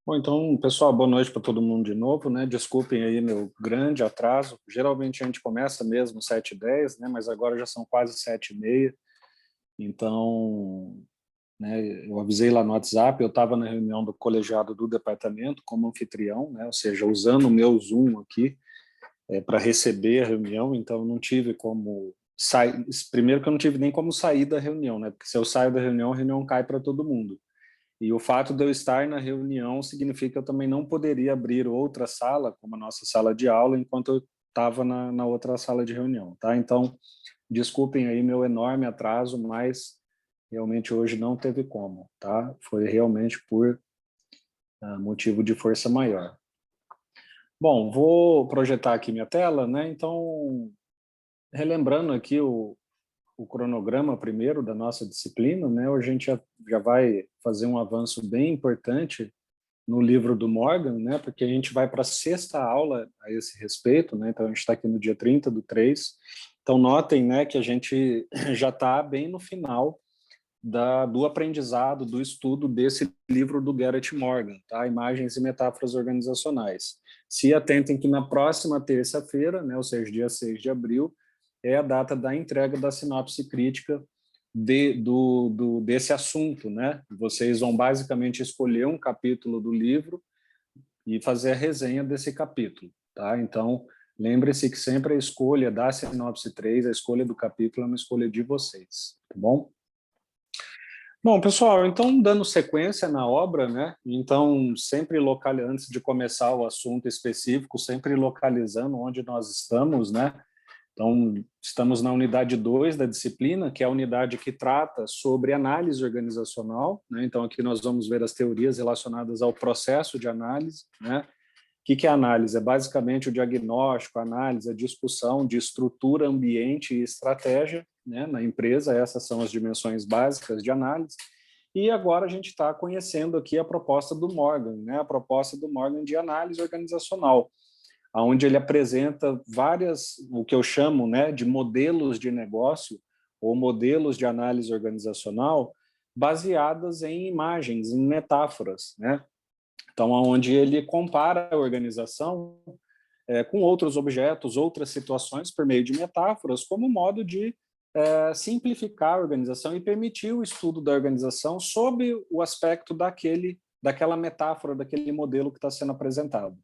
Bom, então, pessoal, boa noite para todo mundo de novo, né? Desculpem aí meu grande atraso. Geralmente a gente começa mesmo 7h10, né? Mas agora já são quase 7h30. Então, né, eu avisei lá no WhatsApp, eu estava na reunião do colegiado do departamento como anfitrião, né? Ou seja, usando o meu Zoom aqui para receber a reunião, então eu não tive como sair. Primeiro que eu não tive nem como sair da reunião, né? Porque se eu saio da reunião, a reunião cai para todo mundo. E o fato de eu estar na reunião significa que eu também não poderia abrir outra sala, como a nossa sala de aula, enquanto eu estava na outra sala de reunião, tá? Então, desculpem aí meu enorme atraso, mas realmente hoje não teve como, tá? Foi realmente por motivo de força maior. Bom, vou projetar aqui minha tela, né? Então, relembrando aqui o cronograma primeiro da nossa disciplina, né? Hoje a gente já vai fazer um avanço bem importante no livro do Morgan, né? Porque a gente vai para a sexta aula a esse respeito, né? Então a gente está aqui no dia 30/3. Então notem, né, que a gente já está bem no final do aprendizado, do estudo desse livro do Garrett Morgan, tá? Imagens e metáforas organizacionais. Se atentem que na próxima terça-feira, né, ou seja, dia 6 de abril, é a data da entrega da sinopse crítica desse assunto, né? Vocês vão basicamente escolher um capítulo do livro e fazer a resenha desse capítulo, tá? Então, lembre-se que sempre a escolha da sinopse 3, a escolha do capítulo é uma escolha de vocês, tá bom? Bom, pessoal, então, dando sequência na obra, né? Então, sempre antes de começar o assunto específico, sempre localizando onde nós estamos, né? Então, estamos na unidade 2 da disciplina, que é a unidade que trata sobre análise organizacional, né? Então, aqui nós vamos ver as teorias relacionadas ao processo de análise, né? O que é análise? É basicamente o diagnóstico, a análise, a discussão de estrutura, ambiente e estratégia, né, na empresa. Essas são as dimensões básicas de análise. E agora a gente está conhecendo aqui a proposta do Morgan, né, a proposta do Morgan de análise organizacional, onde ele apresenta o que eu chamo, né, de modelos de negócio ou modelos de análise organizacional baseadas em imagens, em metáforas, né? Então, onde ele compara a organização com outros objetos, outras situações, por meio de metáforas, como modo de simplificar a organização e permitir o estudo da organização sob o aspecto daquela metáfora, daquele modelo que está sendo apresentado,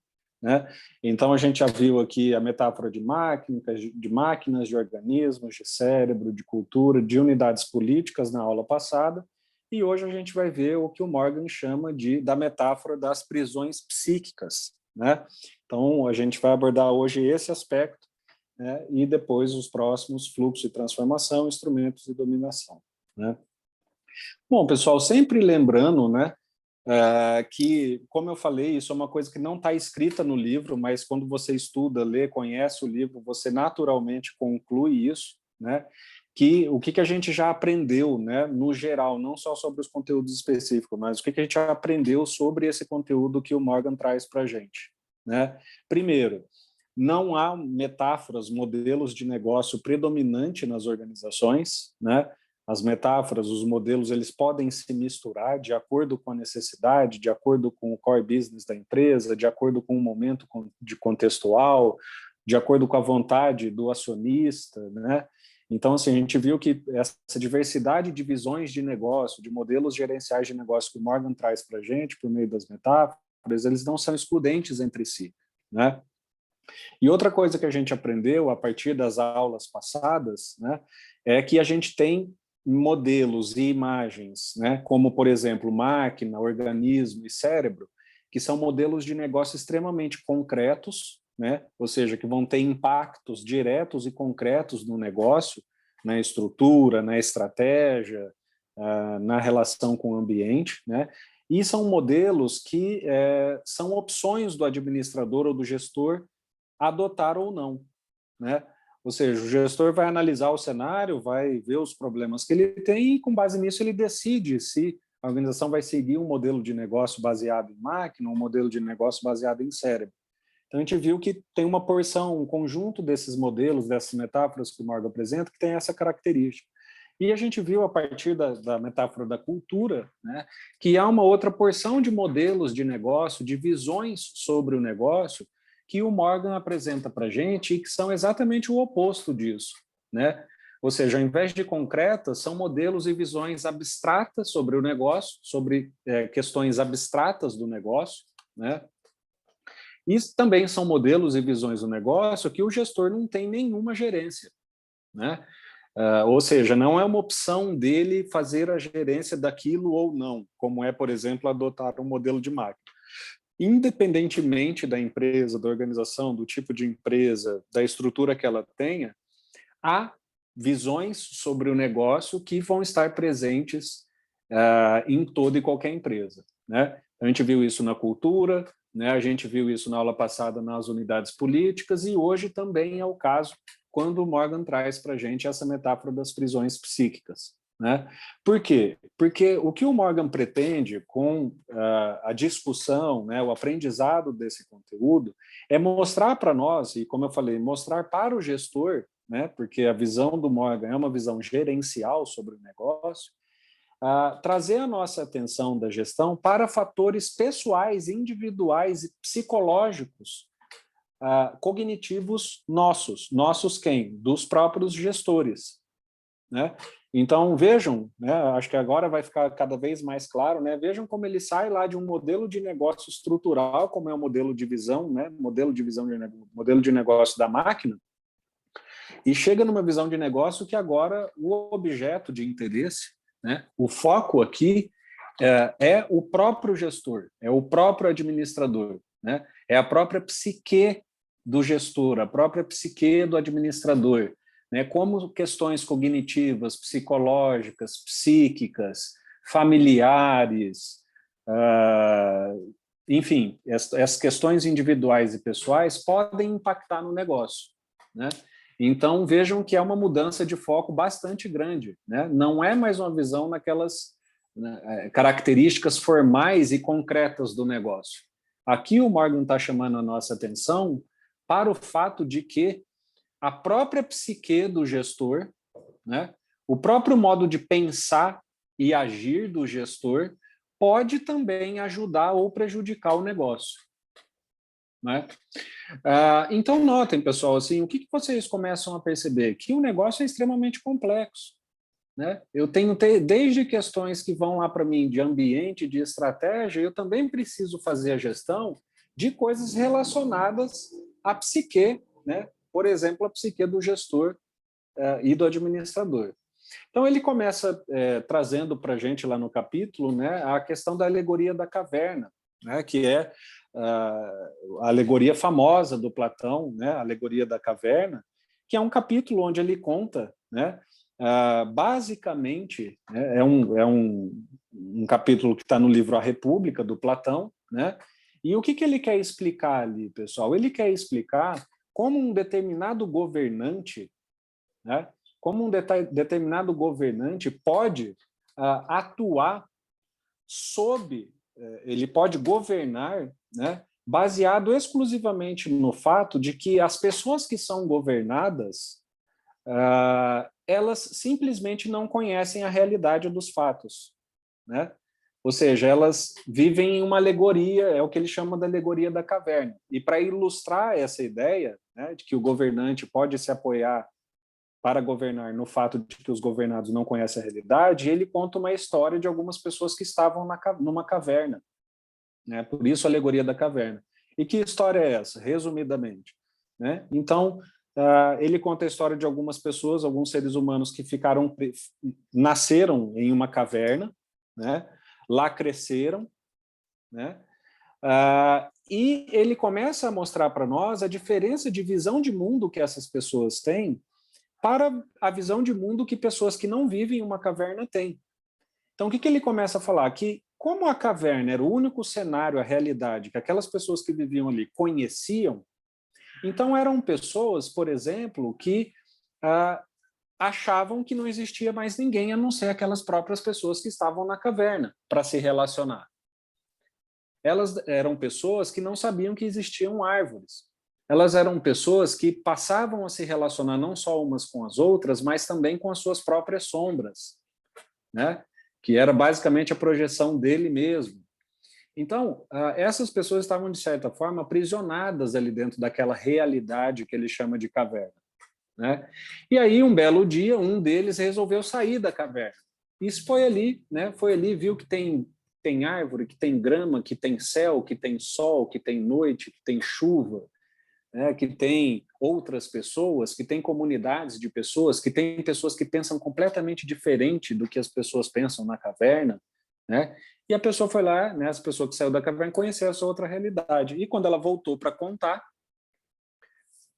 né? Então, a gente já viu aqui a metáfora de máquinas, de organismos, de cérebro, de cultura, de unidades políticas na aula passada, e hoje a gente vai ver o que o Morgan chama da metáfora das prisões psíquicas, né? Então, a gente vai abordar hoje esse aspecto, né? E depois os próximos, fluxo e transformação, instrumentos de dominação, né? Bom, pessoal, sempre lembrando, né, que, como eu falei, isso é uma coisa que não está escrita no livro, mas quando você estuda, lê, conhece o livro, você naturalmente conclui isso, né? Que o que a gente já aprendeu, né, no geral, não só sobre os conteúdos específicos, mas o que a gente já aprendeu sobre esse conteúdo que o Morgan traz para a gente, né? Primeiro, não há metáforas, modelos de negócio predominante nas organizações, né? As metáforas, os modelos, eles podem se misturar de acordo com a necessidade, de acordo com o core business da empresa, de acordo com o momento de contextual, de acordo com a vontade do acionista, né? Então, assim, a gente viu que essa diversidade de visões de negócio, de modelos gerenciais de negócio que o Morgan traz para a gente, por meio das metáforas, eles não são excludentes entre si, né? E outra coisa que a gente aprendeu a partir das aulas passadas, né, é que a gente tem modelos e imagens, né, como, por exemplo, máquina, organismo e cérebro, que são modelos de negócio extremamente concretos, né, ou seja, que vão ter impactos diretos e concretos no negócio, na estrutura, na estratégia, na relação com o ambiente, né, e são modelos que são opções do administrador ou do gestor adotar ou não, né? Ou seja, o gestor vai analisar o cenário, vai ver os problemas que ele tem e, com base nisso, ele decide se a organização vai seguir um modelo de negócio baseado em máquina ou um modelo de negócio baseado em cérebro. Então, a gente viu que tem uma porção, um conjunto desses modelos, dessas metáforas que o Morgan apresenta, que tem essa característica. E a gente viu, a partir da metáfora da cultura, né, que há uma outra porção de modelos de negócio, de visões sobre o negócio, que o Morgan apresenta para a gente e que são exatamente o oposto disso, né? Ou seja, ao invés de concretas, são modelos e visões abstratas sobre o negócio, sobre questões abstratas do negócio, né? E também são modelos e visões do negócio que o gestor não tem nenhuma gerência, né? Ou seja, não é uma opção dele fazer a gerência daquilo ou não, como é, por exemplo, adotar um modelo de máquina. Independentemente da empresa, da organização, do tipo de empresa, da estrutura que ela tenha, há visões sobre o negócio que vão estar presentes em toda e qualquer empresa, né? A gente viu isso na cultura, né? A gente viu isso na aula passada nas unidades políticas e hoje também é o caso quando o Morgan traz para a gente essa metáfora das prisões psíquicas, né? Por quê? Porque o que o Morgan pretende com a discussão, né, o aprendizado desse conteúdo, é mostrar para nós, e como eu falei, mostrar para o gestor, né, porque a visão do Morgan é uma visão gerencial sobre o negócio, trazer a nossa atenção da gestão para fatores pessoais, individuais e psicológicos, cognitivos nossos. Nossos quem? Dos próprios gestores, né? Então, vejam, né, acho que agora vai ficar cada vez mais claro, né, vejam como ele sai lá de um modelo de negócio estrutural, como é o modelo de visão, né, modelo de negócio da máquina, e chega numa visão de negócio que agora o objeto de interesse, né, o foco aqui é o próprio gestor, é o próprio administrador, né, é a própria psique do gestor, a própria psique do administrador, né, como questões cognitivas, psicológicas, psíquicas, familiares, enfim, essas questões individuais e pessoais podem impactar no negócio, né? Então, vejam que é uma mudança de foco bastante grande, né? Não é mais uma visão naquelas, né, características formais e concretas do negócio. Aqui o Morgan está chamando a nossa atenção para o fato de que a própria psique do gestor, né, o próprio modo de pensar e agir do gestor pode também ajudar ou prejudicar o negócio, né? Então, notem, pessoal, assim, o que vocês começam a perceber? Que o negócio é extremamente complexo, né? Eu tenho desde questões que vão lá para mim de ambiente, de estratégia, eu também preciso fazer a gestão de coisas relacionadas à psique, né? Por exemplo, a psique do gestor e do administrador. Então, ele começa trazendo para a gente lá no capítulo, né, a questão da alegoria da caverna, né, que é a alegoria famosa do Platão, né, a alegoria da caverna, que é um capítulo onde ele conta, né, basicamente, né, é um capítulo que está no livro A República, do Platão, né, e o que ele quer explicar ali, pessoal? Ele quer explicar como um determinado governante, né, como um determinado governante pode atuar sob, ele pode governar, né, baseado exclusivamente no fato de que as pessoas que são governadas, elas simplesmente não conhecem a realidade dos fatos, né? Ou seja, elas vivem em uma alegoria, é o que ele chama da alegoria da caverna. E para ilustrar essa ideia, né, de que o governante pode se apoiar para governar no fato de que os governados não conhecem a realidade, ele conta uma história de algumas pessoas que estavam numa caverna, né? Por isso a alegoria da caverna. E que história é essa, resumidamente, né? Então, ele conta a história de algumas pessoas, alguns seres humanos que nasceram em uma caverna, né? Lá cresceram, né? E ele começa a mostrar para nós a diferença de visão de mundo que essas pessoas têm para a visão de mundo que pessoas que não vivem em uma caverna têm. Então, o que ele começa a falar? Que como a caverna era o único cenário, a realidade que aquelas pessoas que viviam ali conheciam, então eram pessoas, por exemplo, que achavam que não existia mais ninguém a não ser aquelas próprias pessoas que estavam na caverna para se relacionar. Elas eram pessoas que não sabiam que existiam árvores. elas eram pessoas que passavam a se relacionar não só umas com as outras, mas também com as suas próprias sombras, né? Que era basicamente a projeção dele mesmo. Então, essas pessoas estavam, de certa forma, aprisionadas ali dentro daquela realidade que ele chama de caverna, né? E aí, um belo dia, um deles resolveu sair da caverna. Isso foi ali, né? Foi ali, viu que tem árvore, que tem grama, que tem céu, que tem sol, que tem noite, que tem chuva, né? Que tem outras pessoas, que tem comunidades de pessoas, que tem pessoas que pensam completamente diferente do que as pessoas pensam na caverna, né? E a pessoa foi lá, né? Essa pessoa que saiu da caverna conheceu essa outra realidade. E quando ela voltou para contar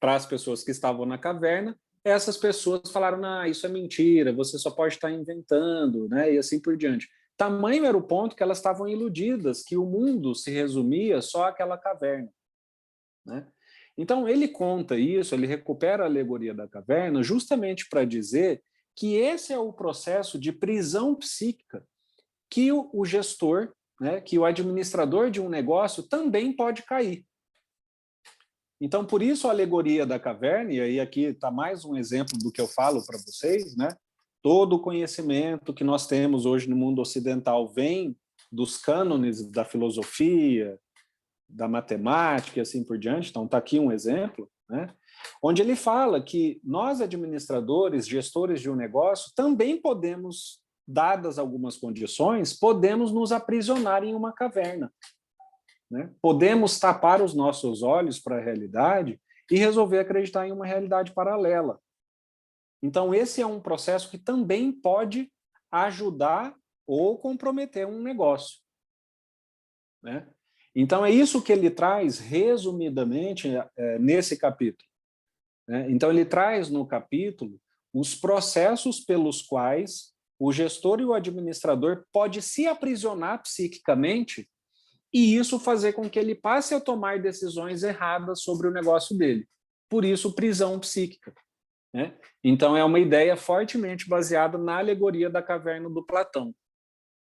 para as pessoas que estavam na caverna, essas pessoas falaram: "Não, isso é mentira, você só pode estar inventando", né? E assim por diante. Tamanho era o ponto que elas estavam iludidas, que o mundo se resumia só àquela caverna, né? Então ele conta isso, ele recupera a alegoria da caverna justamente para dizer que esse é o processo de prisão psíquica que o gestor, né, que o administrador de um negócio também pode cair. Então, por isso a alegoria da caverna, e aí aqui está mais um exemplo do que eu falo para vocês, né? Todo o conhecimento que nós temos hoje no mundo ocidental vem dos cânones da filosofia, da matemática e assim por diante. Então, está aqui um exemplo, né? Onde ele fala que nós, administradores, gestores de um negócio, também podemos, dadas algumas condições, podemos nos aprisionar em uma caverna, né? Podemos tapar os nossos olhos para a realidade e resolver acreditar em uma realidade paralela. Então, esse é um processo que também pode ajudar ou comprometer um negócio, né? Então, é isso que ele traz, resumidamente, nesse capítulo, né? Então, ele traz no capítulo os processos pelos quais o gestor e o administrador pode se aprisionar psiquicamente e isso fazer com que ele passe a tomar decisões erradas sobre o negócio dele. Por isso, prisão psíquica, né? Então, é uma ideia fortemente baseada na alegoria da caverna do Platão,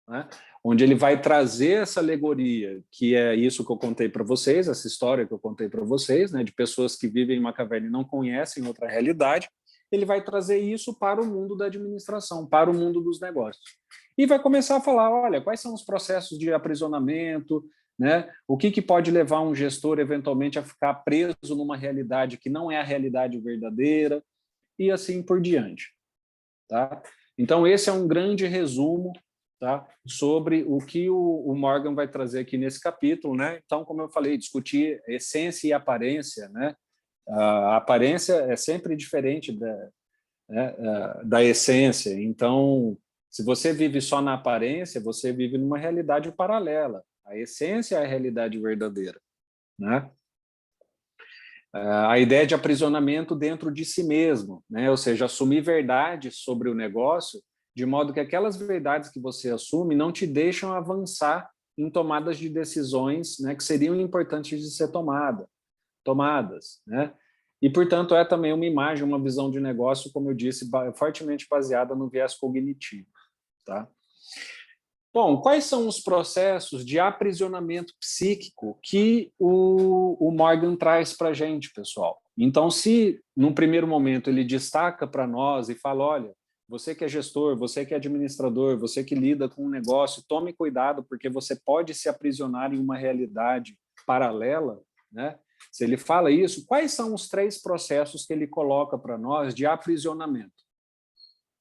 né? Onde ele vai trazer essa alegoria, que é isso que eu contei para vocês, essa história que eu contei para vocês, né, de pessoas que vivem em uma caverna e não conhecem outra realidade. Ele vai trazer isso para o mundo da administração, para o mundo dos negócios. E vai começar a falar, olha, quais são os processos de aprisionamento, né? O que pode levar um gestor, eventualmente, a ficar preso numa realidade que não é a realidade verdadeira, e assim por diante. Tá? Então, esse é um grande resumo, tá, sobre o que o Morgan vai trazer aqui nesse capítulo, né? Então, como eu falei, discutir essência e aparência, né? A aparência é sempre diferente da essência. Então, se você vive só na aparência, você vive numa realidade paralela. A essência é a realidade verdadeira, né? A ideia de aprisionamento dentro de si mesmo, né? Ou seja, assumir verdades sobre o negócio, de modo que aquelas verdades que você assume não te deixam avançar em tomadas de decisões, né, que seriam importantes de ser tomadas, né? E, portanto, é também uma imagem, uma visão de negócio, como eu disse, fortemente baseada no viés cognitivo, tá? Bom, quais são os processos de aprisionamento psíquico que o Morgan traz para a gente, pessoal? Então, se num primeiro momento ele destaca para nós e fala, olha, você que é gestor, você que é administrador, você que lida com um negócio, tome cuidado porque você pode se aprisionar em uma realidade paralela, né? Se ele fala isso, quais são os 3 processos que ele coloca para nós de aprisionamento,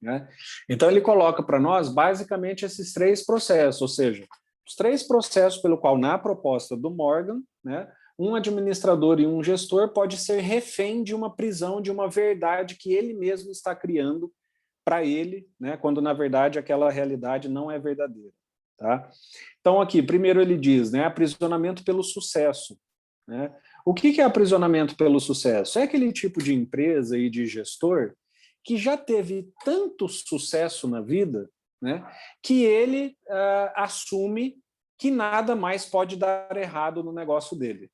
né? Então, ele coloca para nós, basicamente, esses 3 processos, ou seja, os 3 processos pelo qual, na proposta do Morgan, né, um administrador e um gestor pode ser refém de uma prisão, de uma verdade que ele mesmo está criando para ele, né, quando, na verdade, aquela realidade não é verdadeira. Tá? Então, aqui, primeiro ele diz, né, aprisionamento pelo sucesso. Né? O que é aprisionamento pelo sucesso? É aquele tipo de empresa e de gestor que já teve tanto sucesso na vida, né, que ele assume que nada mais pode dar errado no negócio dele,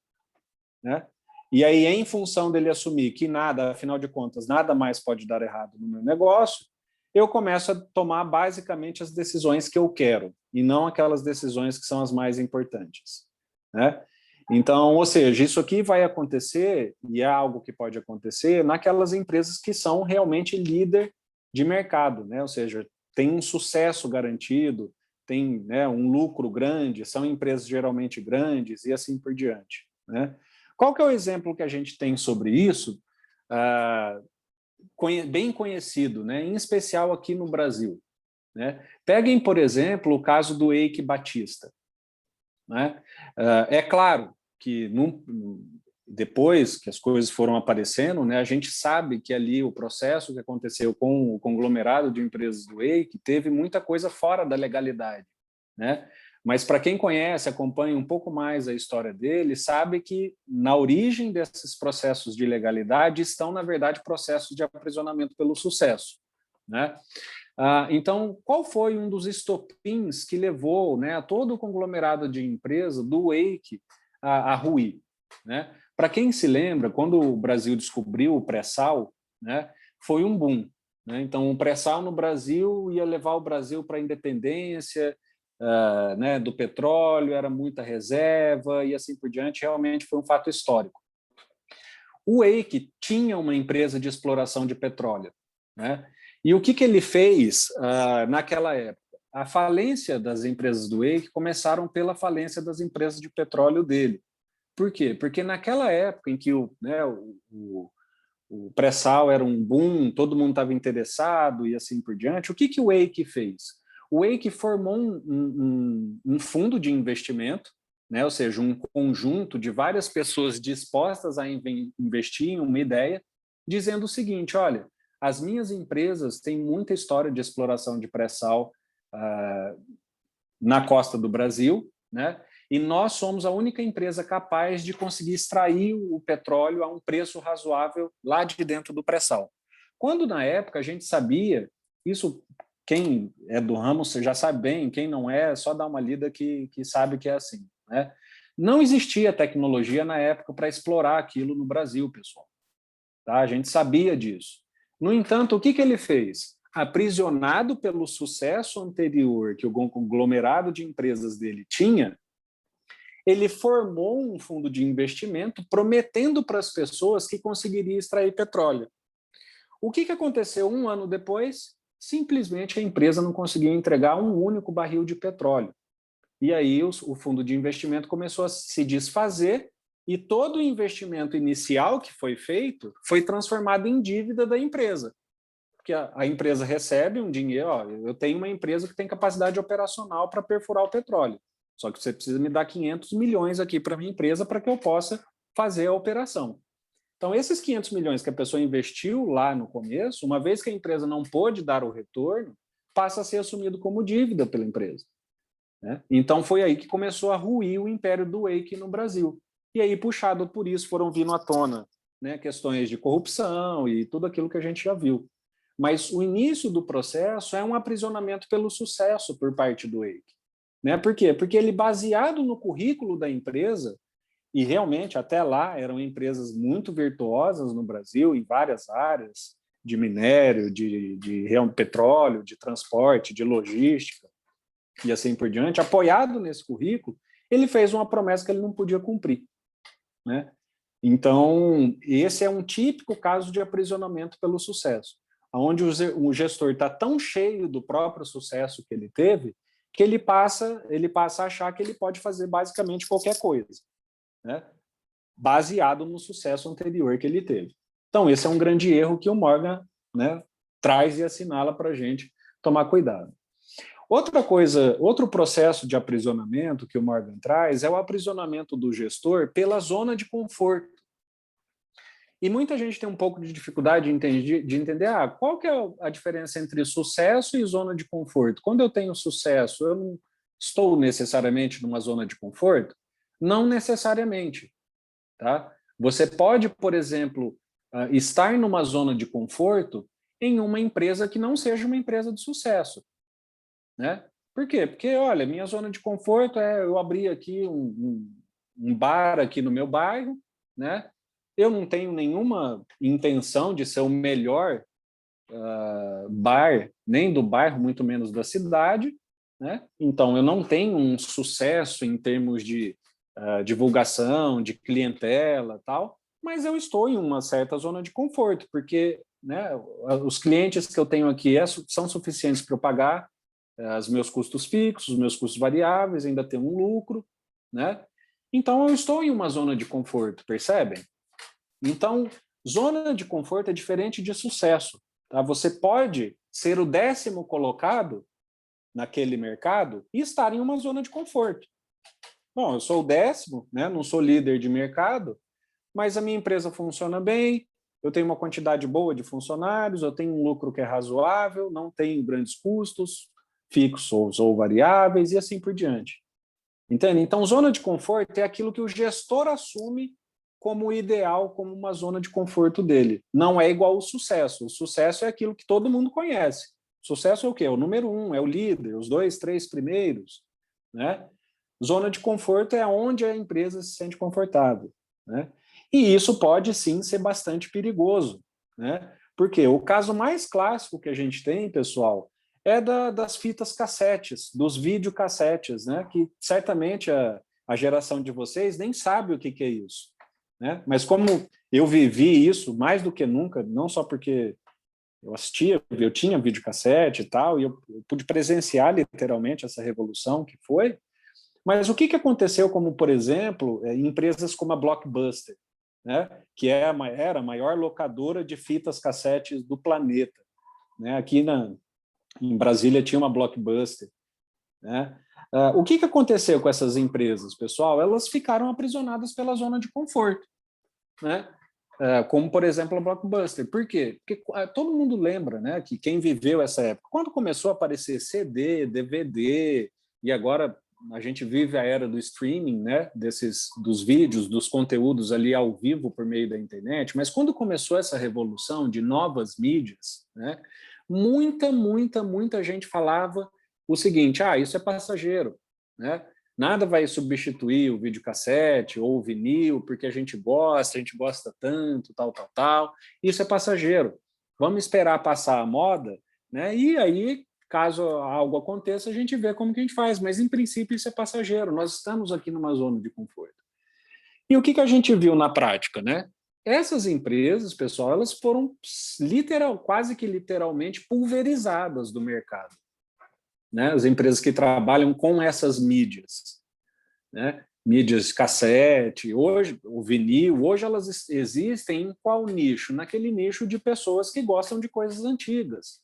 né? E aí, em função dele assumir que nada, afinal de contas, nada mais pode dar errado no meu negócio, eu começo a tomar basicamente as decisões que eu quero, e não aquelas decisões que são as mais importantes, né? Então, ou seja, isso aqui vai acontecer, e é algo que pode acontecer, naquelas empresas que são realmente líder de mercado, né? Ou seja, tem um sucesso garantido, tem, né, um lucro grande, são empresas geralmente grandes e assim por diante, né? Qual que é o exemplo que a gente tem sobre isso? Bem conhecido, né? Em especial aqui no Brasil, né? Peguem, por exemplo, o caso do Eike Batista, né? É claro que depois que as coisas foram aparecendo, né, a gente sabe que ali o processo que aconteceu com o conglomerado de empresas do Eike teve muita coisa fora da legalidade, né? Mas para quem conhece, acompanha um pouco mais a história dele, sabe que na origem desses processos de ilegalidade estão, na verdade, processos de aprisionamento pelo sucesso, né? Então, qual foi um dos estopins que levou, né, todo o conglomerado de empresa do Wake a ruir, né? Para quem se lembra, quando o Brasil descobriu o pré-sal, né, foi um boom, né? Então, o pré-sal no Brasil ia levar o Brasil para a independência, né, do petróleo, era muita reserva e assim por diante. Realmente foi um fato histórico. O Wake tinha uma empresa de exploração de petróleo, né? E o que ele fez naquela época? A falência das empresas do Wake começaram pela falência das empresas de petróleo dele. Por quê? Porque naquela época em que o pré-sal era um boom, todo mundo estava interessado e assim por diante, o que o Wake fez? O Wake formou um fundo de investimento, né? Ou seja, um conjunto de várias pessoas dispostas a investir em uma ideia, dizendo o seguinte, olha, as minhas empresas têm muita história de exploração de pré-sal na costa do Brasil, né? E nós somos a única empresa capaz de conseguir extrair o petróleo a um preço razoável lá de dentro do pré-sal. Quando, na época, a gente sabia, isso quem é do ramo você já sabe bem, quem não é só dá uma lida que sabe que é assim, né? Não existia tecnologia na época para explorar aquilo no Brasil, pessoal. Tá? A gente sabia disso. No entanto, o que ele fez? Aprisionado pelo sucesso anterior que o conglomerado de empresas dele tinha, ele formou um fundo de investimento prometendo para as pessoas que conseguiria extrair petróleo. O que aconteceu um ano depois? Simplesmente a empresa não conseguiu entregar um único barril de petróleo. E aí o fundo de investimento começou a se desfazer e todo o investimento inicial que foi feito foi transformado em dívida da empresa. Porque a empresa recebe um dinheiro, ó, eu tenho uma empresa que tem capacidade operacional para perfurar o petróleo. Só que você precisa me dar 500 milhões aqui para a minha empresa para que eu possa fazer a operação. Então, esses 500 milhões que a pessoa investiu lá no começo, uma vez que a empresa não pôde dar o retorno, passa a ser assumido como dívida pela empresa, né? Então, foi aí que começou a ruir o império do Wake no Brasil. E aí, puxado por isso, foram vindo à tona, né, questões de corrupção e tudo aquilo que a gente já viu. Mas o início do processo é um aprisionamento pelo sucesso por parte do Wake, né? Por quê? Porque ele, baseado no currículo da empresa, e realmente até lá eram empresas muito virtuosas no Brasil, em várias áreas, de minério, de petróleo, de transporte, de logística, e assim por diante, apoiado nesse currículo, ele fez uma promessa que ele não podia cumprir, né? Então, esse é um típico caso de aprisionamento pelo sucesso, onde o gestor está tão cheio do próprio sucesso que ele teve, que ele passa a achar que ele pode fazer basicamente qualquer coisa, né? Baseado no sucesso anterior que ele teve. Então, esse é um grande erro que o Morgan, né, traz e assinala para a gente tomar cuidado. Outra coisa, outro processo de aprisionamento que o Morgan traz é o aprisionamento do gestor pela zona de conforto. E muita gente tem um pouco de dificuldade de entender qual que é a diferença entre sucesso e zona de conforto. Quando eu tenho sucesso, eu não estou necessariamente numa zona de conforto? Não necessariamente. Tá? Você pode, por exemplo, estar numa zona de conforto em uma empresa que não seja uma empresa de sucesso, né? Por quê? Porque, olha, minha zona de conforto é eu abrir aqui um bar aqui no meu bairro, né? Eu não tenho nenhuma intenção de ser o melhor bar, nem do bairro, muito menos da cidade, né? Então, eu não tenho um sucesso em termos de divulgação, de clientela, tal, mas eu estou em uma certa zona de conforto, porque, né, os clientes que eu tenho aqui são suficientes para eu pagar os meus custos fixos, os meus custos variáveis, ainda tenho um lucro, né? Então, eu estou em uma zona de conforto, percebem? Então, zona de conforto é diferente de sucesso. Tá? Você pode ser o 10º colocado naquele mercado e estar em uma zona de conforto. Bom, eu sou o 10º, né? Não sou líder de mercado, mas a minha empresa funciona bem, eu tenho uma quantidade boa de funcionários, eu tenho um lucro que é razoável, não tenho grandes custos fixos ou variáveis e assim por diante. Entende? Então, zona de conforto é aquilo que o gestor assume como ideal, como uma zona de conforto dele. Não é igual ao sucesso. O sucesso é aquilo que todo mundo conhece. Sucesso é o quê? O número 1, é o líder, os 2, 3 primeiros. Né? Zona de conforto é onde a empresa se sente confortável. Né? E isso pode, sim, ser bastante perigoso. Né? Porque o caso mais clássico que a gente tem, pessoal, é das fitas cassetes, dos videocassetes, né? Que certamente a geração de vocês nem sabe o que é isso. Né? Mas como eu vivi isso mais do que nunca, não só porque eu assistia, eu tinha videocassete e tal, e eu pude presenciar literalmente essa revolução que foi, mas o que aconteceu, como, por exemplo, empresas como a Blockbuster, né? Que era a maior locadora de fitas cassetes do planeta. Né? Aqui em Brasília tinha uma Blockbuster. Né? O que aconteceu com essas empresas, pessoal? Elas ficaram aprisionadas pela zona de conforto. Né? Como, por exemplo, a Blockbuster. Por quê? Porque todo mundo lembra, né, que quem viveu essa época, quando começou a aparecer CD, DVD, e agora a gente vive a era do streaming, né, dos vídeos, dos conteúdos ali ao vivo por meio da internet, mas quando começou essa revolução de novas mídias, né, muita gente falava o seguinte: isso é passageiro, né? Nada vai substituir o videocassete ou o vinil, porque a gente gosta tanto, tal. Isso é passageiro. Vamos esperar passar a moda, né? E aí, caso algo aconteça, a gente vê como que a gente faz. Mas, em princípio, isso é passageiro. Nós estamos aqui numa zona de conforto. E o que a gente viu na prática, né? Essas empresas, pessoal, elas foram quase que literalmente pulverizadas do mercado. Né? As empresas que trabalham com essas mídias, né? Mídias cassete, hoje o vinil, hoje elas existem em qual nicho? Naquele nicho de pessoas que gostam de coisas antigas.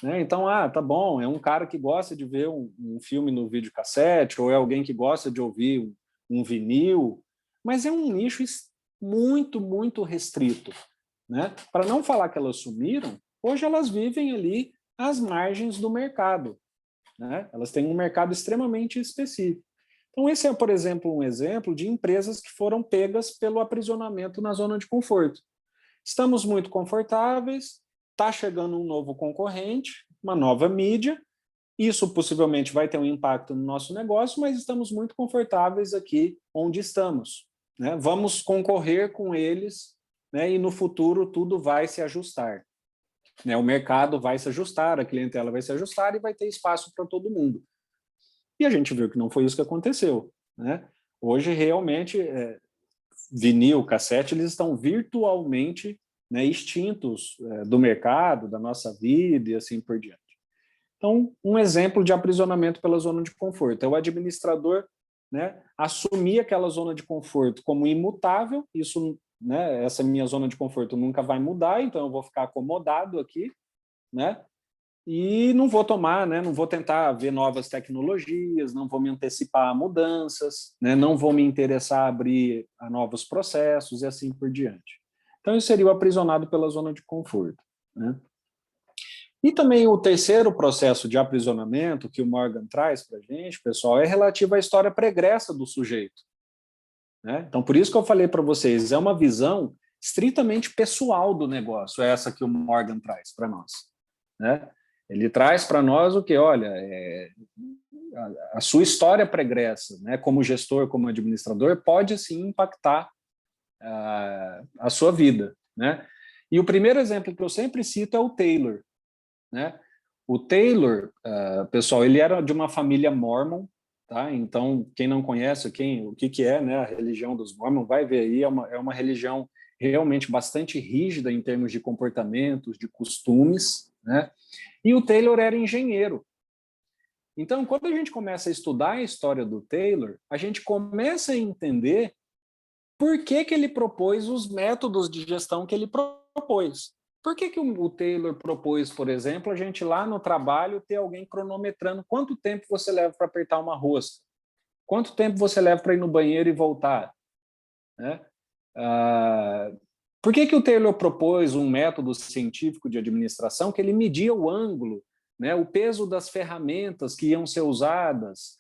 Né? Então, tá bom, é um cara que gosta de ver um filme no videocassete, ou é alguém que gosta de ouvir um vinil, mas é um nicho muito restrito. Né? Para não falar que elas sumiram, hoje elas vivem ali às margens do mercado. Né? Elas têm um mercado extremamente específico. Então, esse é, por exemplo, um exemplo de empresas que foram pegas pelo aprisionamento na zona de conforto. Estamos muito confortáveis, está chegando um novo concorrente, uma nova mídia, isso possivelmente vai ter um impacto no nosso negócio, mas estamos muito confortáveis aqui onde estamos. Né? Vamos concorrer com eles, né? E no futuro tudo vai se ajustar. Né? O mercado vai se ajustar, a clientela vai se ajustar e vai ter espaço para todo mundo. E a gente viu que não foi isso que aconteceu. Né? Hoje, realmente, vinil, cassete, eles estão virtualmente, né, extintos do mercado, da nossa vida e assim por diante. Então, um exemplo de aprisionamento pela zona de conforto é o administrador, né, assumir aquela zona de conforto como imutável, isso, né, essa minha zona de conforto nunca vai mudar, então eu vou ficar acomodado aqui, né, e não vou tomar, né, não vou tentar ver novas tecnologias, não vou me antecipar a mudanças, né, não vou me interessar a abrir a novos processos e assim por diante. Então, isso seria o aprisionado pela zona de conforto. Né? E também o terceiro processo de aprisionamento que o Morgan traz para a gente, pessoal, é relativo à história pregressa do sujeito. Né? Então, por isso que eu falei para vocês, é uma visão estritamente pessoal do negócio, é essa que o Morgan traz para nós. Né? Ele traz para nós o que, olha, a sua história pregressa, né, como gestor, como administrador, pode sim impactar a sua vida. Né? E o primeiro exemplo que eu sempre cito é o Taylor. Né? O Taylor, pessoal, ele era de uma família mormon, tá? Então, quem não conhece o que é, né, a religião dos Mormons, vai ver aí, é uma religião realmente bastante rígida em termos de comportamentos, de costumes, né? E o Taylor era engenheiro. Então, quando a gente começa a estudar a história do Taylor, a gente começa a entender por que que ele propôs os métodos de gestão que ele propôs. Por que que o Taylor propôs, por exemplo, a gente lá no trabalho ter alguém cronometrando quanto tempo você leva para apertar uma rosca? Quanto tempo você leva para ir no banheiro e voltar? Né? Por que que o Taylor propôs um método científico de administração que ele media o ângulo, né, o peso das ferramentas que iam ser usadas,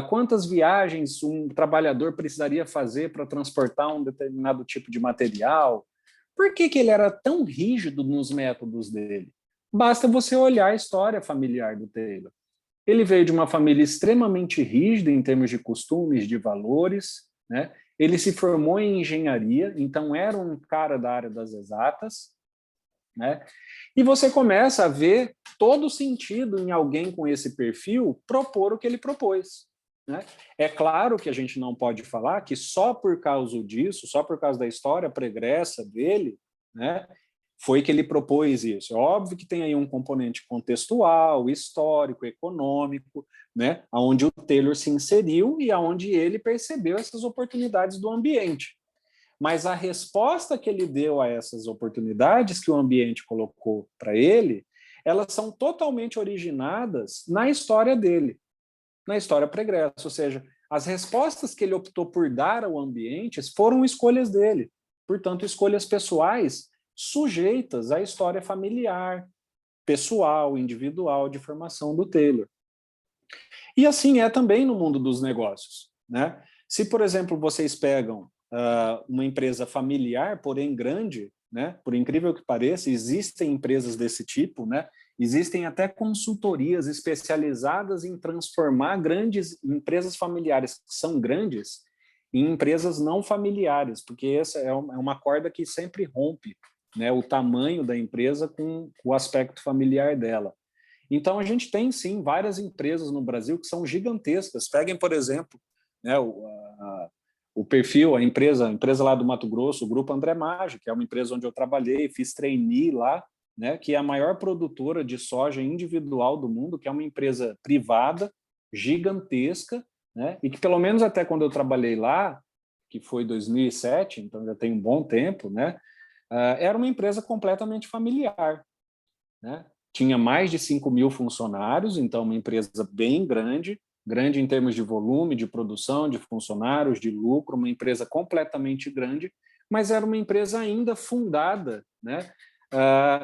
quantas viagens um trabalhador precisaria fazer para transportar um determinado tipo de material? Por que que ele era tão rígido nos métodos dele? Basta você olhar a história familiar do Taylor. Ele veio de uma família extremamente rígida em termos de costumes, de valores, né? Ele se formou em engenharia, então era um cara da área das exatas, né? E você começa a ver todo o sentido em alguém com esse perfil propor o que ele propôs, né? É claro que a gente não pode falar que só por causa disso, só por causa da história pregressa dele, né, foi que ele propôs isso. É óbvio que tem aí um componente contextual, histórico, econômico, né, onde o Taylor se inseriu e aonde ele percebeu essas oportunidades do ambiente. Mas a resposta que ele deu a essas oportunidades que o ambiente colocou para ele, elas são totalmente originadas na história dele, na história pregressa. Ou seja, as respostas que ele optou por dar ao ambiente foram escolhas dele. Portanto, escolhas pessoais sujeitas à história familiar, pessoal, individual de formação do Taylor. E assim é também no mundo dos negócios, né? Se, por exemplo, vocês pegam uma empresa familiar, porém grande, né? Por incrível que pareça, existem empresas desse tipo, né? Existem até consultorias especializadas em transformar grandes empresas familiares que são grandes em empresas não familiares, porque essa é uma corda que sempre rompe, né? O tamanho da empresa com o aspecto familiar dela. Então, a gente tem, sim, várias empresas no Brasil que são gigantescas. Peguem, por exemplo, né, o perfil, a empresa lá do Mato Grosso, o Grupo André Maggi, que é uma empresa onde eu trabalhei, fiz trainee lá, né, que é a maior produtora de soja individual do mundo, que é uma empresa privada, gigantesca, né, e que pelo menos até quando eu trabalhei lá, que foi 2007, então já tem um bom tempo, né, era uma empresa completamente familiar, né? Tinha mais de 5.000 funcionários, então uma empresa bem grande, grande em termos de volume, de produção, de funcionários, de lucro, uma empresa completamente grande, mas era uma empresa ainda fundada, né,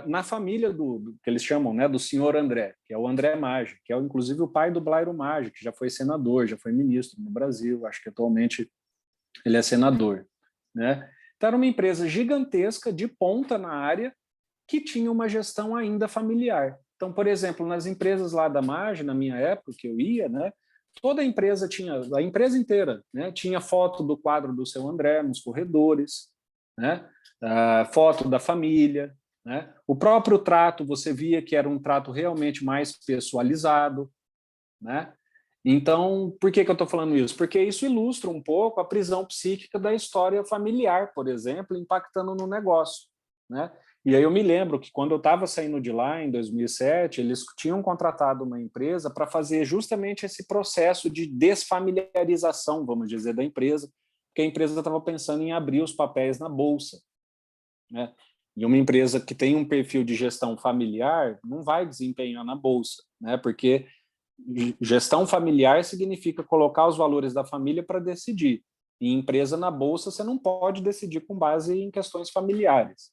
na família do que eles chamam, né, do senhor André, que é o André Maggi, que é inclusive o pai do Blairo Maggi, que já foi senador, já foi ministro no Brasil, acho que atualmente ele é senador, né? Então era uma empresa gigantesca, de ponta na área, que tinha uma gestão ainda familiar. Então, por exemplo, nas empresas lá da Maggi, na minha época que eu ia, né, toda a empresa tinha, a empresa inteira, né, tinha foto do quadro do seu André nos corredores, né, foto da família, né, o próprio trato você via que era um trato realmente mais pessoalizado, né. Então, por que eu estou falando isso? Porque isso ilustra um pouco a prisão psíquica da história familiar, por exemplo, impactando no negócio, né? E aí eu me lembro que quando eu estava saindo de lá, em 2007, eles tinham contratado uma empresa para fazer justamente esse processo de desfamiliarização, vamos dizer, da empresa, porque a empresa estava pensando em abrir os papéis na bolsa, né? E uma empresa que tem um perfil de gestão familiar não vai desempenhar na bolsa, né? Porque gestão familiar significa colocar os valores da família para decidir. E empresa na bolsa você não pode decidir com base em questões familiares,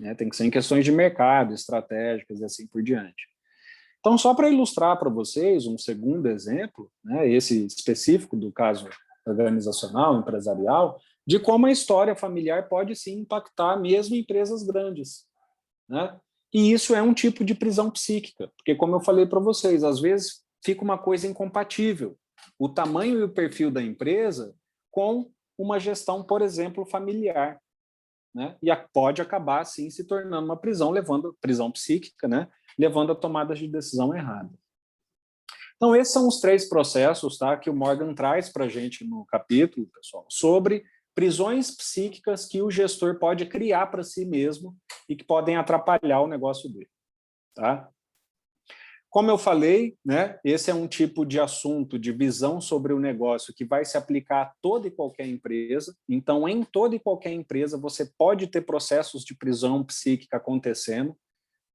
né? Tem que ser em questões de mercado, estratégicas e assim por diante. Então, só para ilustrar para vocês um segundo exemplo, né, esse específico do caso organizacional, empresarial, de como a história familiar pode sim impactar mesmo empresas grandes, né? E isso é um tipo de prisão psíquica, porque como eu falei para vocês, às vezes fica uma coisa incompatível, o tamanho e o perfil da empresa com uma gestão, por exemplo, familiar, né? E pode acabar sim se tornando uma prisão, levando prisão psíquica, né? Levando a tomadas de decisão errada. Então, esses são os 3 processos, tá, que o Morgan traz para a gente no capítulo, pessoal, sobre prisões psíquicas que o gestor pode criar para si mesmo e que podem atrapalhar o negócio dele. Tá? Como eu falei, né, esse é um tipo de assunto, de visão sobre o negócio que vai se aplicar a toda e qualquer empresa. Então, em toda e qualquer empresa, você pode ter processos de prisão psíquica acontecendo.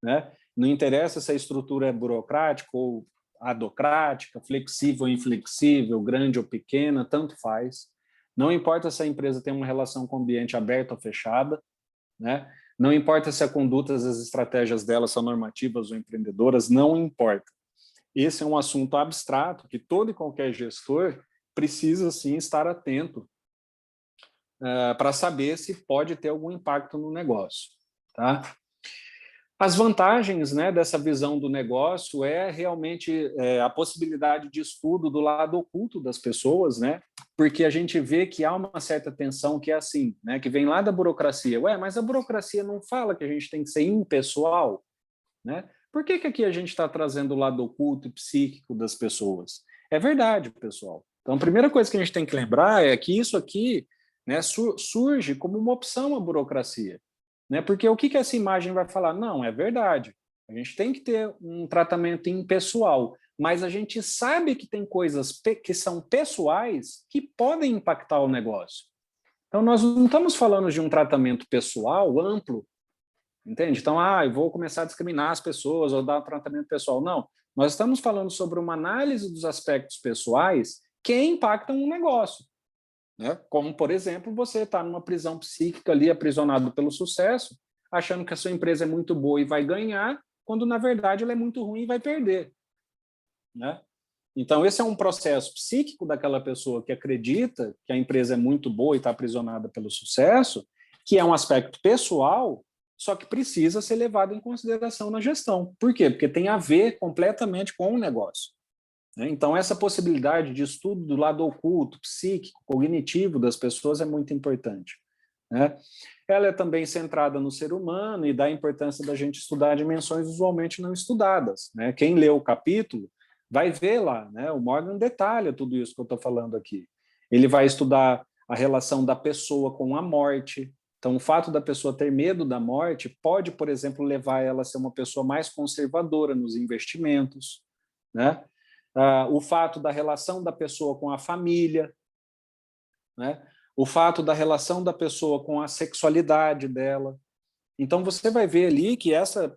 Né? Não interessa se a estrutura é burocrática ou adocrática, flexível ou inflexível, grande ou pequena, tanto faz. Não importa se a empresa tem uma relação com o ambiente aberto ou fechada, né? Não importa se a conduta, as estratégias delas são normativas ou empreendedoras, não importa. Esse é um assunto abstrato que todo e qualquer gestor precisa, sim, estar atento para saber se pode ter algum impacto no negócio. Tá? As vantagens, né, dessa visão do negócio é realmente a possibilidade de estudo do lado oculto das pessoas, né? Porque a gente vê que há uma certa tensão que é assim, né, que vem lá da burocracia. Ué, mas a burocracia não fala que a gente tem que ser impessoal, né? Por que aqui a gente está trazendo o lado oculto e psíquico das pessoas? É verdade, pessoal. Então, a primeira coisa que a gente tem que lembrar é que isso aqui, né, surge como uma opção à burocracia. Né? Porque o que essa imagem vai falar? Não, é verdade. A gente tem que ter um tratamento impessoal, mas a gente sabe que tem coisas que são pessoais que podem impactar o negócio. Então, nós não estamos falando de um tratamento pessoal amplo, entende? Então, eu vou começar a discriminar as pessoas ou dar um tratamento pessoal. Não, nós estamos falando sobre uma análise dos aspectos pessoais que impactam o negócio. Né? Como, por exemplo, você está numa prisão psíquica ali, aprisionado pelo sucesso, achando que a sua empresa é muito boa e vai ganhar, quando, na verdade, ela é muito ruim e vai perder. Né? Então, esse é um processo psíquico daquela pessoa que acredita que a empresa é muito boa e está aprisionada pelo sucesso, que é um aspecto pessoal, só que precisa ser levado em consideração na gestão. Por quê? Porque tem a ver completamente com o negócio. Então, essa possibilidade de estudo do lado oculto, psíquico, cognitivo das pessoas é muito importante. Né? Ela é também centrada no ser humano e dá a importância da gente estudar dimensões usualmente não estudadas. Né? Quem lê o capítulo vai ver lá, né? O Morgan detalha tudo isso que eu estou falando aqui. Ele vai estudar a relação da pessoa com a morte. Então, o fato da pessoa ter medo da morte pode, por exemplo, levar ela a ser uma pessoa mais conservadora nos investimentos, né? O fato da relação da pessoa com a família, né? O fato da relação da pessoa com a sexualidade dela. Então, você vai ver ali que essa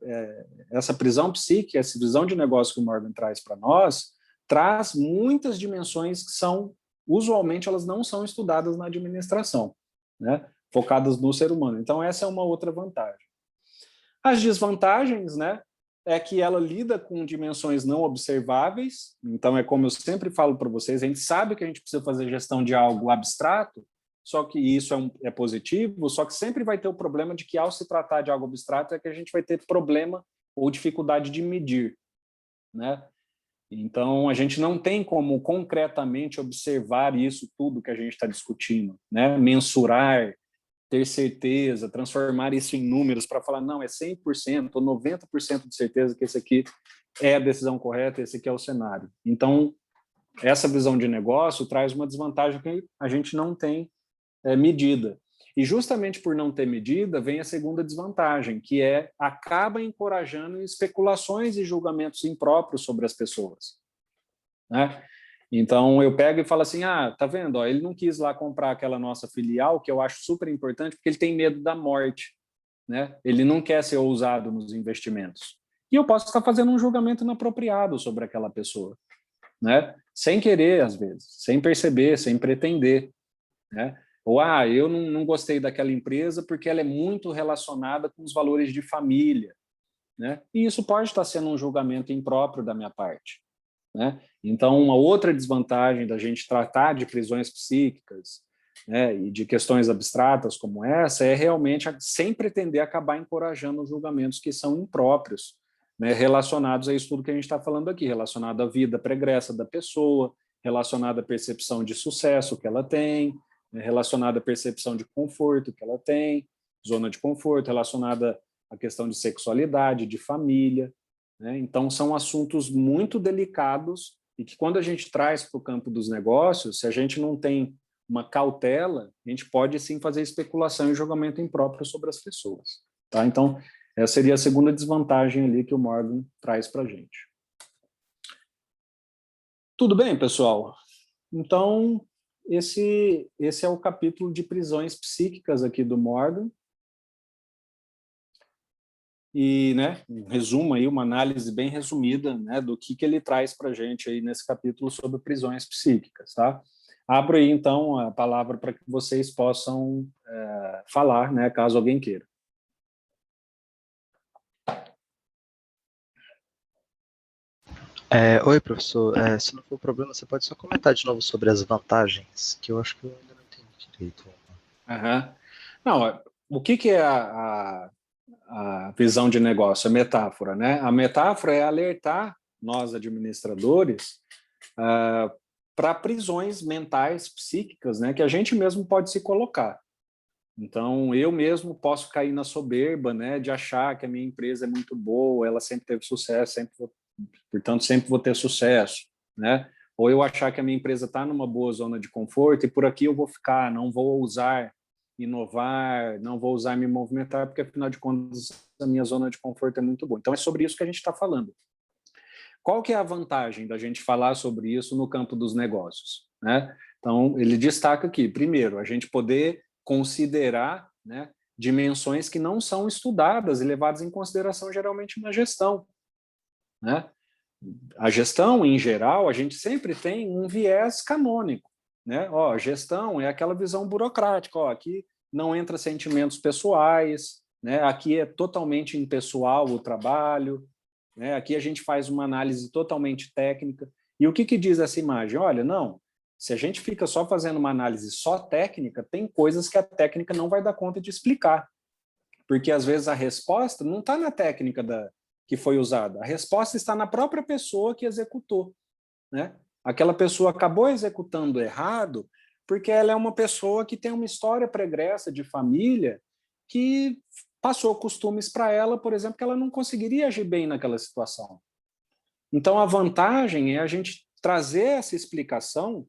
prisão psíquica, essa visão de negócio que o Morgan traz para nós, traz muitas dimensões que são, usualmente, elas não são estudadas na administração, né? Focadas no ser humano. Então, essa é uma outra vantagem. As desvantagens, né? É que ela lida com dimensões não observáveis, então é como eu sempre falo para vocês, a gente sabe que a gente precisa fazer gestão de algo abstrato, só que isso é positivo, só que sempre vai ter o problema de que ao se tratar de algo abstrato é que a gente vai ter problema ou dificuldade de medir, né? Então, a gente não tem como concretamente observar isso tudo que a gente está discutindo, né? Mensurar, ter certeza, transformar isso em números para falar, não, é 100% ou 90% de certeza que esse aqui é a decisão correta, esse aqui é o cenário. Então, essa visão de negócio traz uma desvantagem que a gente não tem medida. E justamente por não ter medida, vem a segunda desvantagem, que acaba encorajando especulações e julgamentos impróprios sobre as pessoas. Né? Então, eu pego e falo assim, tá vendo? Ó, ele não quis lá comprar aquela nossa filial, que eu acho super importante, porque ele tem medo da morte. Né? Ele não quer ser ousado nos investimentos. E eu posso estar fazendo um julgamento inapropriado sobre aquela pessoa. Né? Sem querer, às vezes, sem perceber, sem pretender. Né? Ou, eu não gostei daquela empresa porque ela é muito relacionada com os valores de família. Né? E isso pode estar sendo um julgamento impróprio da minha parte. Né? Então, uma outra desvantagem da gente tratar de prisões psíquicas, né, e de questões abstratas como essa é realmente sem pretender acabar encorajando julgamentos que são impróprios, né, relacionados a isso tudo que a gente está falando aqui, relacionado à vida pregressa da pessoa, relacionado à percepção de sucesso que ela tem, né, relacionado à percepção de conforto que ela tem, zona de conforto, relacionada à questão de sexualidade, de família. Né? Então, são assuntos muito delicados e que quando a gente traz para o campo dos negócios, se a gente não tem uma cautela, a gente pode sim fazer especulação e julgamento impróprio sobre as pessoas. Tá? Então, essa seria a segunda desvantagem ali que o Morgan traz para a gente. Tudo bem, pessoal? Então, esse é o capítulo de prisões psíquicas aqui do Morgan. E, né, um resumo aí, uma análise bem resumida, né, do que ele traz para a gente aí nesse capítulo sobre prisões psíquicas, tá? Abro aí, então, a palavra para que vocês possam falar, né, caso alguém queira. Oi, professor. Se não for problema, você pode só comentar de novo sobre as vantagens, que eu acho que eu ainda não entendi direito. Uhum. Não, o que é a visão de negócio? A metáfora, né? A metáfora é alertar nós, administradores, para prisões mentais, psíquicas, né, que a gente mesmo pode se colocar. Então, eu mesmo posso cair na soberba, né, de achar que a minha empresa é muito boa, ela sempre teve sucesso, portanto, sempre vou ter sucesso, né? Ou eu achar que a minha empresa está numa boa zona de conforto e por aqui eu vou ficar, não vou ousar inovar, não vou ousar me movimentar, porque, afinal de contas, a minha zona de conforto é muito boa. Então, é sobre isso que a gente está falando. Qual que é a vantagem da gente falar sobre isso no campo dos negócios, né? Então, ele destaca aqui, primeiro, a gente poder considerar, né, dimensões que não são estudadas e levadas em consideração geralmente na gestão, né? A gestão, em geral, a gente sempre tem um viés canônico, né? Ó, gestão é aquela visão burocrática, ó, aqui não entra sentimentos pessoais, né? Aqui é totalmente impessoal o trabalho, né? Aqui a gente faz uma análise totalmente técnica. E o que diz essa imagem? Olha, não, se a gente fica só fazendo uma análise só técnica, tem coisas que a técnica não vai dar conta de explicar. Porque, às vezes, a resposta não está na técnica que foi usada. A resposta está na própria pessoa que executou, né? Aquela pessoa acabou executando errado porque ela é uma pessoa que tem uma história pregressa de família que passou costumes para ela, por exemplo, que ela não conseguiria agir bem naquela situação. Então, a vantagem é a gente trazer essa explicação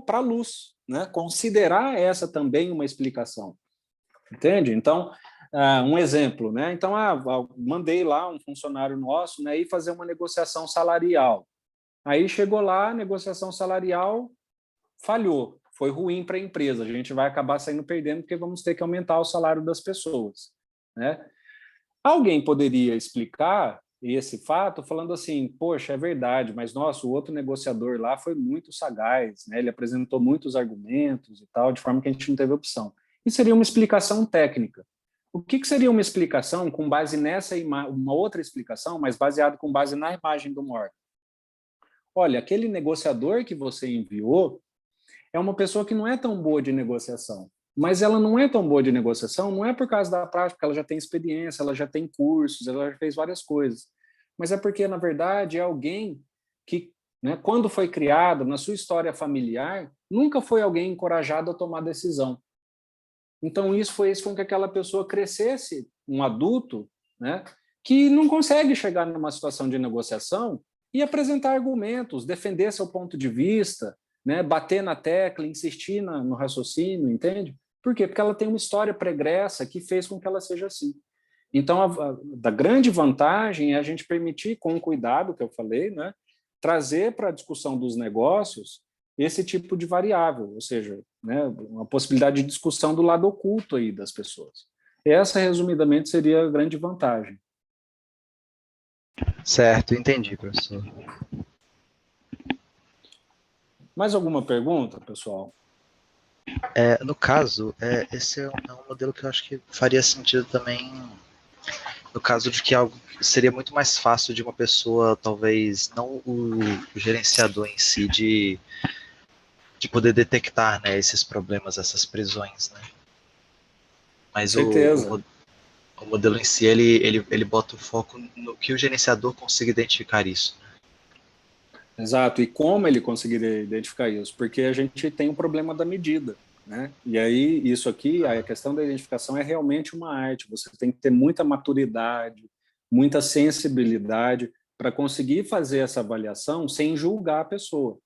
para a luz, né? Considerar essa também uma explicação. Entende? Então, um exemplo, né? Então, mandei lá um funcionário nosso, né, ir fazer uma negociação salarial. Aí chegou lá, a negociação salarial falhou, foi ruim para a empresa. A gente vai acabar saindo perdendo porque vamos ter que aumentar o salário das pessoas, né? Alguém poderia explicar esse fato falando assim, poxa, é verdade, mas nossa, o outro negociador lá foi muito sagaz, né? Ele apresentou muitos argumentos e tal, de forma que a gente não teve opção. Isso seria uma explicação técnica. O que seria uma explicação com base nessa uma outra explicação, mas baseado com base na imagem do Morgan? Olha, aquele negociador que você enviou é uma pessoa que não é tão boa de negociação. Mas ela não é tão boa de negociação, não é por causa da prática, ela já tem experiência, ela já tem cursos, ela já fez várias coisas. Mas é porque, na verdade, é alguém que, né, quando foi criado, na sua história familiar, nunca foi alguém encorajado a tomar decisão. Então, isso fez com que aquela pessoa crescesse, um adulto, né, que não consegue chegar numa situação de negociação e apresentar argumentos, defender seu ponto de vista, né, bater na tecla, insistir no raciocínio, entende? Por quê? Porque ela tem uma história pregressa que fez com que ela seja assim. Então, da grande vantagem é a gente permitir, com o cuidado que eu falei, né, trazer para a discussão dos negócios esse tipo de variável, ou seja, né, uma possibilidade de discussão do lado oculto aí das pessoas. Essa, resumidamente, seria a grande vantagem. Certo, entendi, professor. Mais alguma pergunta, pessoal? No caso, esse é um modelo que eu acho que faria sentido também no caso de que algo seria muito mais fácil de uma pessoa, talvez não o gerenciador em si, de poder detectar, né, esses problemas, essas prisões, né? Mas Certeza. o modelo em si, ele bota o foco no que o gerenciador consiga identificar isso. Exato. E como ele conseguiria identificar isso? Porque a gente tem um problema da medida, né? E aí, isso aqui, a questão da identificação é realmente uma arte. Você tem que ter muita maturidade, muita sensibilidade para conseguir fazer essa avaliação sem julgar a pessoa.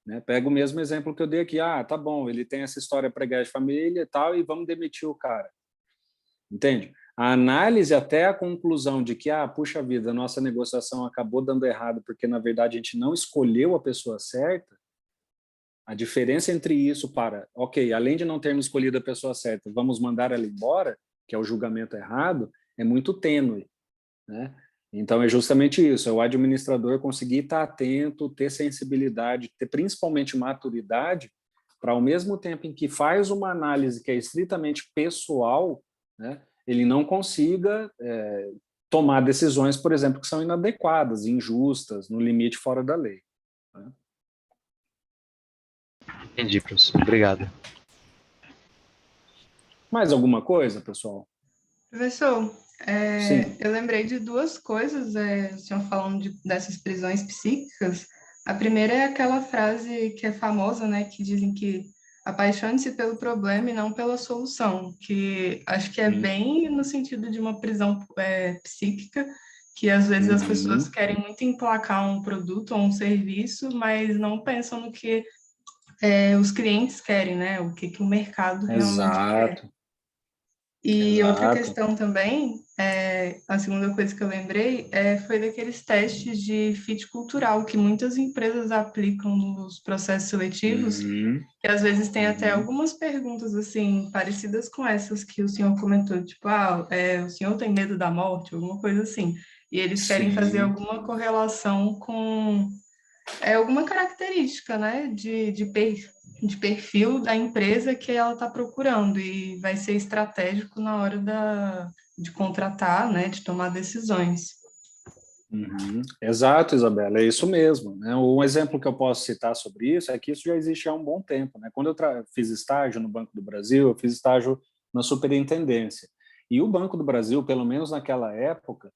Né? Pega o mesmo exemplo que eu dei aqui. Ah, tá bom, ele tem essa história pregada de família e tal, e vamos demitir o cara. Entende? A análise até a conclusão de que, puxa vida, a nossa negociação acabou dando errado porque, na verdade, a gente não escolheu a pessoa certa, a diferença entre isso ok, além de não termos escolhido a pessoa certa, vamos mandar ela embora, que é o julgamento errado, é muito tênue, né? Então, é justamente isso, é o administrador conseguir estar atento, ter sensibilidade, ter principalmente maturidade, para ao mesmo tempo em que faz uma análise que é estritamente pessoal, né, ele não consiga tomar decisões, por exemplo, que são inadequadas, injustas, no limite fora da lei. Né? Entendi, professor. Obrigado. Mais alguma coisa, pessoal? Professor, Sim. eu lembrei de duas coisas, o senhor falando dessas prisões psíquicas. A primeira é aquela frase que é famosa, né, que dizem que apaixone-se pelo problema e não pela solução, que acho que é bem no sentido de uma prisão psíquica, que às vezes as pessoas querem muito emplacar um produto ou um serviço, mas não pensam no que os clientes querem, né, o que o mercado realmente quer. E outra questão também, a segunda coisa que eu lembrei, foi daqueles testes de fit cultural que muitas empresas aplicam nos processos seletivos, que às vezes tem até algumas perguntas assim parecidas com essas que o senhor comentou, tipo, o senhor tem medo da morte, alguma coisa assim. E eles querem fazer alguma correlação com alguma característica, né, de perfil da empresa que ela está procurando e vai ser estratégico na hora de contratar, né, de tomar decisões. Exato, Isabela, é isso mesmo. Né? Um exemplo que eu posso citar sobre isso é que isso já existe há um bom tempo. Né? Quando eu fiz estágio no Banco do Brasil, eu fiz estágio na superintendência. E o Banco do Brasil, pelo menos naquela época,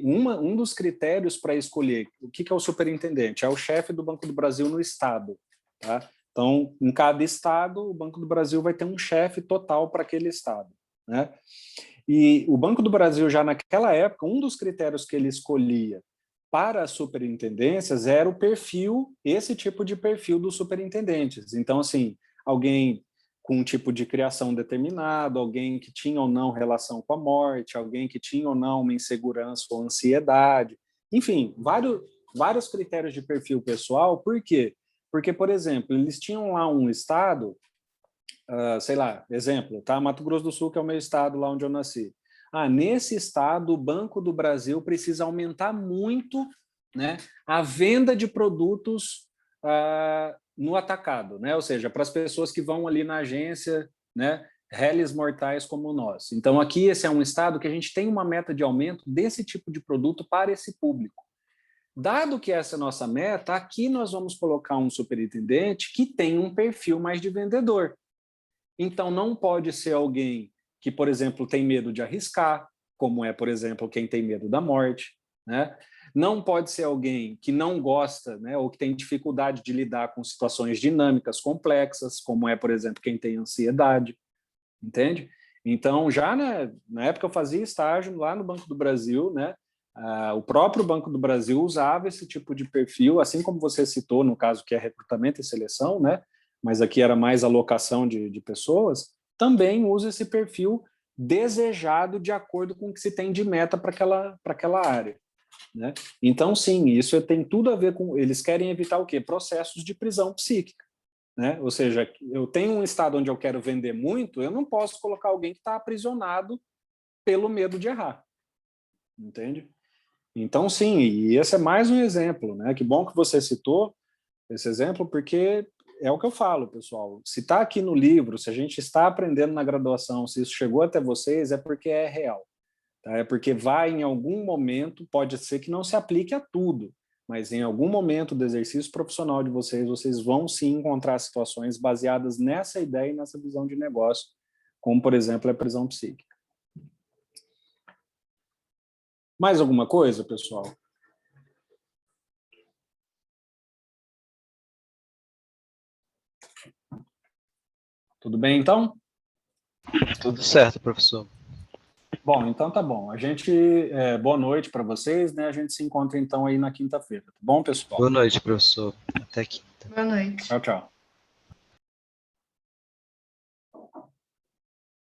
um dos critérios para escolher o que é o superintendente é o chefe do Banco do Brasil no estado. Tá? Então, em cada estado, o Banco do Brasil vai ter um chefe total para aquele estado. Né? E o Banco do Brasil, já naquela época, um dos critérios que ele escolhia para as superintendências era o perfil, esse tipo de perfil dos superintendentes. Então, assim, alguém com um tipo de criação determinado, alguém que tinha ou não relação com a morte, alguém que tinha ou não uma insegurança ou ansiedade, enfim, vários critérios de perfil pessoal. Por quê? Porque, por exemplo, eles tinham lá um estado, sei lá, exemplo, tá? Mato Grosso do Sul, que é o meu estado lá onde eu nasci. Nesse estado, o Banco do Brasil precisa aumentar muito, né, a venda de produtos no atacado, né? Ou seja, para as pessoas que vão ali na agência, né, réis mortais como nós. Então, aqui esse é um estado que a gente tem uma meta de aumento desse tipo de produto para esse público. Dado que essa é a nossa meta, aqui nós vamos colocar um superintendente que tem um perfil mais de vendedor. Então, não pode ser alguém que, por exemplo, tem medo de arriscar, como é, por exemplo, quem tem medo da morte. Né? Não pode ser alguém que não gosta, né, ou que tem dificuldade de lidar com situações dinâmicas complexas, como é, por exemplo, quem tem ansiedade. Entende? Então, já na época eu fazia estágio lá no Banco do Brasil, né? O próprio Banco do Brasil usava esse tipo de perfil, assim como você citou, no caso que é recrutamento e seleção, né? Mas aqui era mais alocação de pessoas, também usa esse perfil desejado de acordo com o que se tem de meta para aquela área. Né? Então, sim, isso tem tudo a ver com... Eles querem evitar o quê? Processos de prisão psíquica. Né? Ou seja, eu tenho um estado onde eu quero vender muito, eu não posso colocar alguém que está aprisionado pelo medo de errar. Entende? Então, sim, e esse é mais um exemplo. Né? Que bom que você citou esse exemplo, porque é o que eu falo, pessoal. Se está aqui no livro, se a gente está aprendendo na graduação, se isso chegou até vocês, é porque é real. Tá? É porque vai em algum momento, pode ser que não se aplique a tudo, mas em algum momento do exercício profissional de vocês, vocês vão sim encontrar situações baseadas nessa ideia e nessa visão de negócio, como, por exemplo, a prisão psíquica. Mais alguma coisa, pessoal? Tudo bem, então? Tudo certo, professor. Bom, então tá bom. Boa noite para vocês, né? A gente se encontra então aí na quinta-feira, tá bom, pessoal? Boa noite, professor. Até quinta. Boa noite. Tchau, tchau.